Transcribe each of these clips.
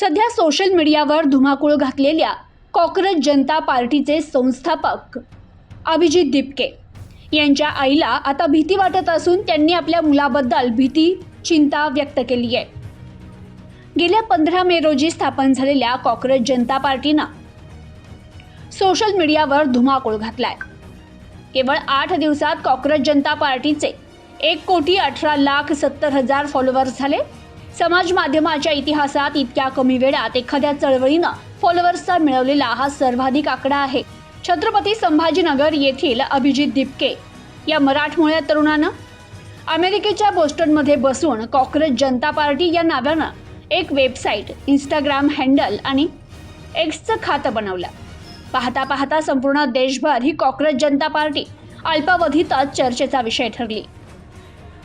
सध्या सोशल मीडियावर धुमाकूळ घातलेल्या कॉक्रोच जनता पार्टीचे संस्थापक अभिजित दिपके यांच्या आईला आता भीती वाटत असून त्यांनी आपल्या मुलाबद्दल चिंता व्यक्त केली आहे। गेल्या 15 मे रोजी स्थापन झालेल्या कॉक्रोच जनता पार्टीनं सोशल मीडियावर धुमाकूळ घातलाय। केवळ 8 दिवसात कॉक्रोच जनता पार्टीचे 1,18,70,000 फॉलोअर्स झाले। समाज माध्यमाच्या इतिहासात इतक्या कमी वेळात एखाद्या चळवळीनं फॉलोअर्सचा मिळवलेला हा सर्वाधिक आकडा आहे। छत्रपती संभाजीनगर येथील अभिजित दिपके या मराठमोळ्या तरुणानं अमेरिकेच्या बोस्टनमध्ये बसून कॉक्रोच जनता पार्टी या नावानं एक वेबसाईट, इंस्टाग्राम हँडल आणि एक्सचं खातं बनवलं। पाहता पाहता संपूर्ण देशभर ही कॉक्रोच जनता पार्टी अल्पावधीतच चर्चेचा विषय ठरली।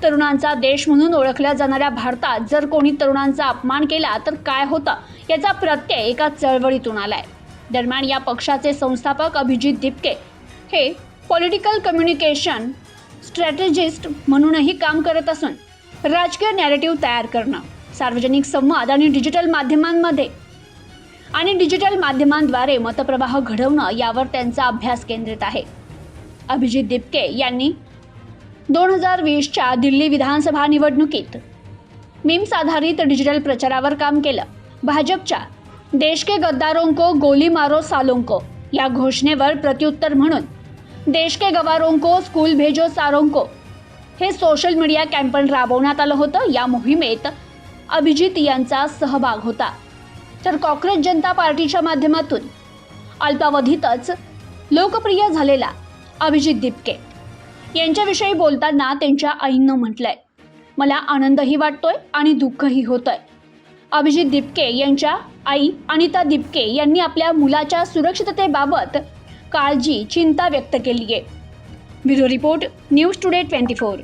तरुणांचा देश म्हणून ओळखल्या जाणाऱ्या भारतात जर कोणी तरुणांचा अपमान केला तर काय होतं याचा प्रत्यय एका चळवळीतून आलाय। दरम्यान या पक्षाचे संस्थापक अभिजित दिपके हे पॉलिटिकल कम्युनिकेशन स्ट्रॅटेजिस्ट म्हणूनही काम करत असून राजकीय नॅरेटिव्ह तयार करणं, सार्वजनिक संवाद आणि डिजिटल माध्यमांद्वारे मतप्रवाह घडवणं यावर त्यांचा अभ्यास केंद्रित आहे। अभिजित दिपके यांनी 2020च्या दिल्ली विधानसभा निवडणुकीत मीम्स आधारित डिजिटल प्रचारावर काम केलं। भाजपच्या देश के गद्दारों को गोली मारो सालों को या घोषणेवर प्रत्युत्तर म्हणून देश के गवारों को स्कूल भेजो सारों को हे सोशल मीडिया कॅम्पेन राबवण्यात आलं होतं। या मोहिमेत अभिजित यांचा सहभाग होता। तर कॉक्रोच जनता पार्टीच्या माध्यमातून अल्पावधीतच लोकप्रिय झालेला अभिजित दिपके यांच्याविषयी बोलताना त्यांच्या आईनं म्हटलंय, मला आनंदही वाटतोय आणि दुःखही होतंय। अभिजित दिपके यांच्या आई अनिता दिपके यांनी आपल्या मुलाच्या सुरक्षिततेबाबत चिंता व्यक्त केली आहे। Bureau report, news today 24।